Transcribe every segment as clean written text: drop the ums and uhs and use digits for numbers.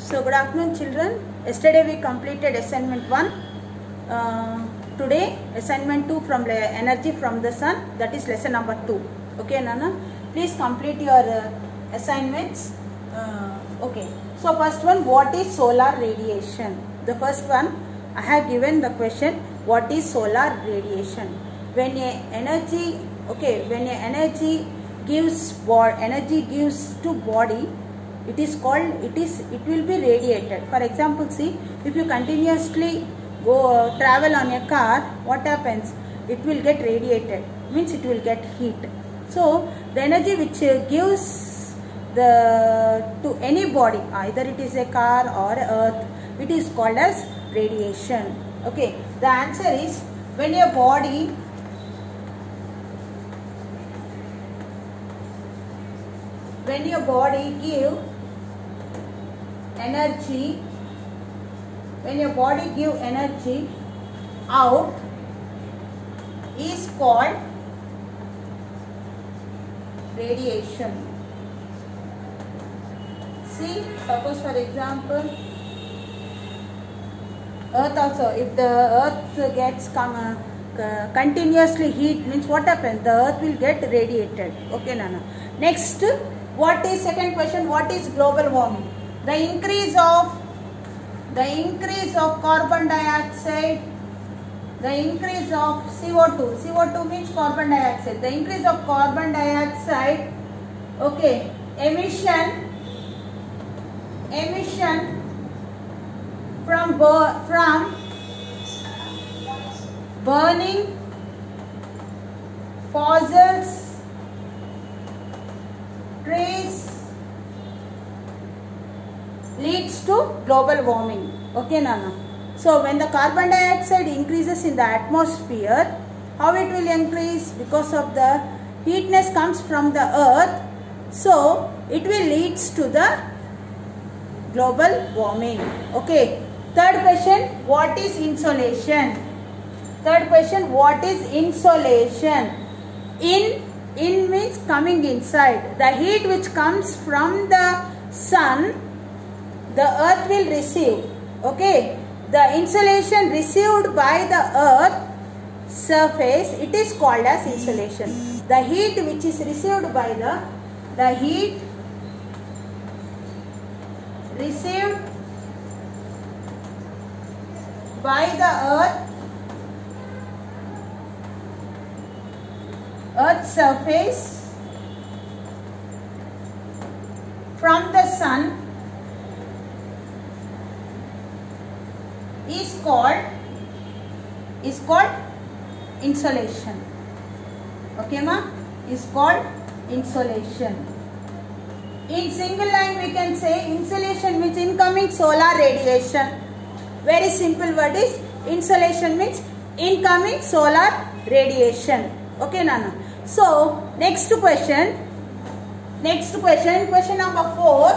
So good afternoon children. Yesterday we completed assignment 1. Today assignment 2 from energy from the sun, that is lesson number 2. Okay Nana, please complete your assignments. Okay, so first one, what is solar radiation? The first one I have given the question, what is solar radiation? When a energy gives to body, it will be radiated. For example, see, if you continuously travel on a car, what happens? It will get radiated, means it will get heat. So the energy which gives to any body, either it is a car or earth, it is called as radiation. Okay, the answer is, when your body give energy out, is called radiation. See, suppose for example, earth also, if the earth gets continuously heat, means what happens? The earth will get radiated. Okay Nana. Next, second question, what is global warming? The increase of carbon dioxide, the increase of CO2 means carbon dioxide, the increase of carbon dioxide, okay, emission from burning fossils, trees, leads to global warming. Okay Nana. So when the carbon dioxide increases in the atmosphere, how it will increase? Because of the heatness comes from the earth, so it will leads to the global warming. Okay. Third question, what is insolation? Third question, what is insolation? In means coming inside. The heat which comes from the sun, the earth will receive. Okay. The insolation received by the earth surface, it is called as insolation. The heat which is received by the heat received by the earth's surface from the sun is called insolation. Okay ma, is called insolation. In single line we can say insolation means incoming solar radiation. Very simple word is insolation means incoming solar radiation. Okay Nana. So next question number 4.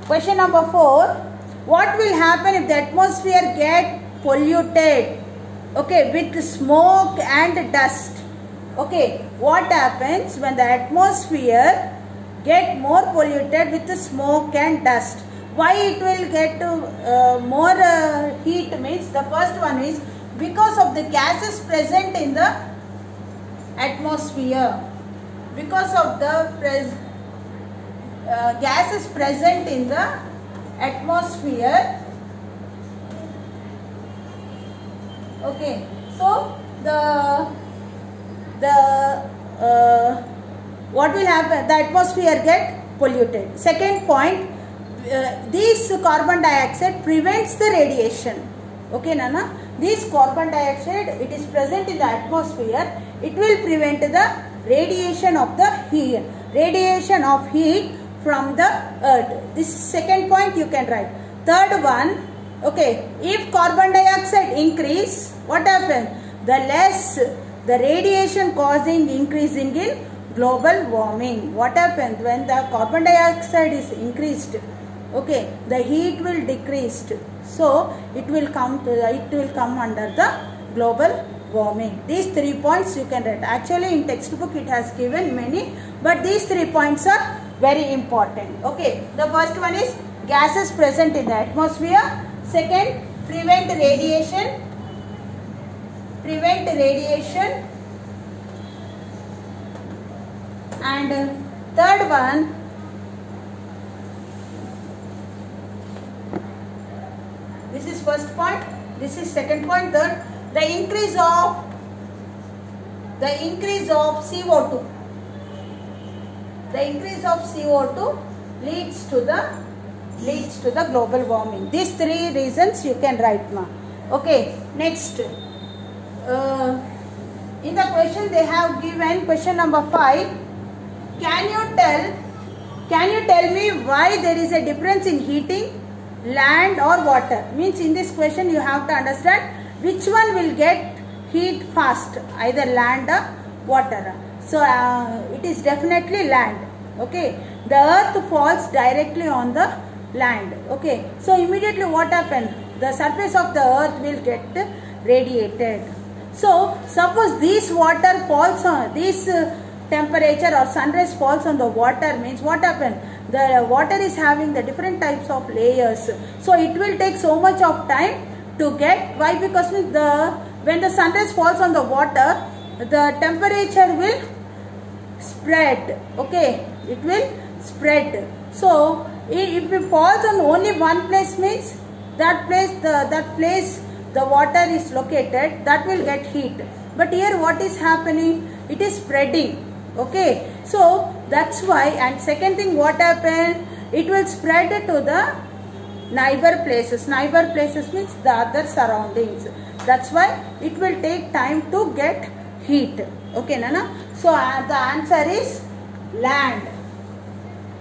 Question number 4. What will happen if the atmosphere get polluted? Okay, with smoke and dust. Okay, what happens when the atmosphere get more polluted with smoke and dust? Why it will get more heat means, the first one is because of the gases present in the atmosphere. Because of the gases present in the atmosphere. Okay, so what will happen? The atmosphere get polluted. Second point, this carbon dioxide prevents the radiation. Okay Nana, this carbon dioxide, it is present in the atmosphere, it will prevent the radiation of heat from the earth. This second point you can write. Third one, okay, if carbon dioxide increase, what happens? The less the radiation causing increasing in global warming. What happens when the carbon dioxide is increased? Okay, the heat will decrease, so it will come under the global warming. These 3 points you can write. Actually in textbook it has given many, but these 3 points are very important. Okay, the first one is gases present in the atmosphere. Second, prevent radiation. And third one, this is first point, this is second point. Third, the increase of CO2. The increase of CO2 leads to the global warming. These three reasons you can write now. Okay, next. In the question they have given question number 5. Can you tell me why there is a difference in heating land or water? Means in this question you have to understand which one will get heat fast, either land or water. So it is definitely land. Okay, the earth falls directly on the land. Okay, so immediately what happens? The surface of the earth will get radiated. So suppose this water falls on this temperature, or sunrise falls on the water, means what happens? The water is having the different types of layers, so it will take so much of time to get. Why? Because when the sunrise falls on the water, the temperature will spread. Okay, it will spread. So if it falls on only one place, means that place the water is located, that will get heat. But here what is happening? It is spreading. Okay, so that's why. And second thing, what happened? It will spread to the neighbor places. Neighbor places means the other surroundings. That's why it will take time to get heat. Okay, Nana? So the answer is land.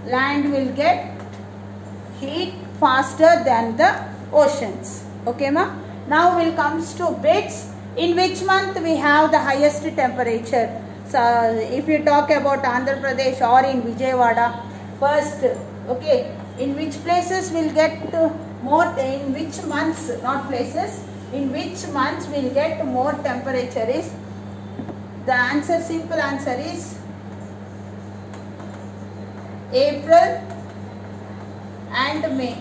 Land will get heat faster than the oceans. Okay, ma? Now we'll comes to bits. In which month we have the highest temperature? So if you talk about Andhra Pradesh or in Vijayawada, first, okay, in which places will get more, in which months, not places, in which months will get more temperature is, the answer, simple answer is April and May.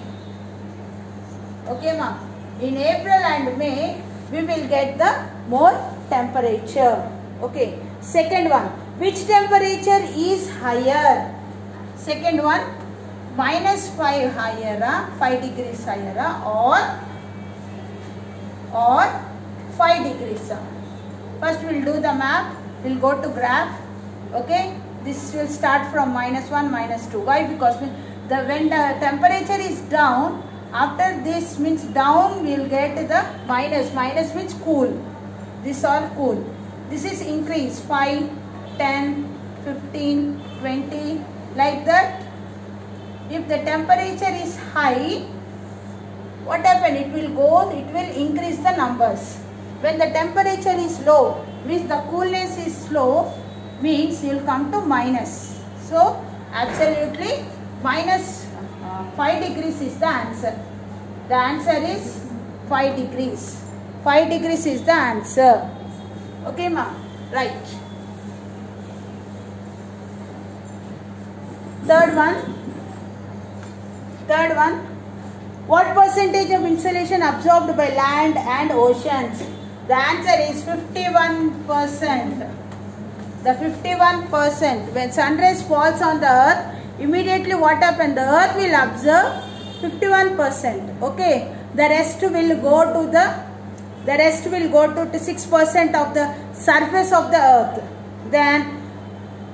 Okay, ma? In April and May, we will get the more temperature. Okay. Second one, which temperature is higher? Second one, -5 higher, 5 degrees higher, or 5 degrees. First we'll do the map. We'll go to graph. Okay, this will start from -1, -2. Why? Because when the temperature is down, after this means down, we'll get the minus. Minus means cool. This all cool. This is increase 5, 10, 15, 20, like that. If the temperature is high, what happen? It will increase the numbers. When the temperature is low, means the coolness is slow, means you will come to minus. So absolutely minus 5 degrees is the answer. The answer is 5 degrees. 5 degrees is the answer. Okay, ma? Right. Third one. What percentage of insolation absorbed by land and oceans? The answer is 51%. The 51%. When sunrise falls on the earth, immediately what happens? The earth will absorb 51%. Okay. The rest will go to 6% of the surface of the earth. Then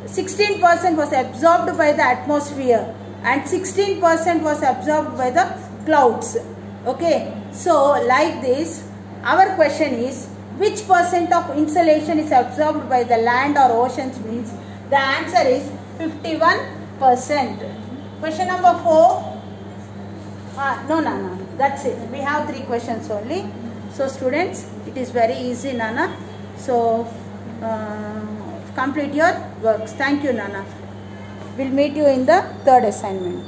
16% was absorbed by the atmosphere and 16% was absorbed by the clouds. Okay, so like this, our question is, which percent of insolation is absorbed by the land or oceans? Means the answer is 51%. Question number 4. No, that's it. We have 3 questions only. So students, it is very easy, Nana. So complete your works. Thank you, Nana. We'll meet you in the third assignment.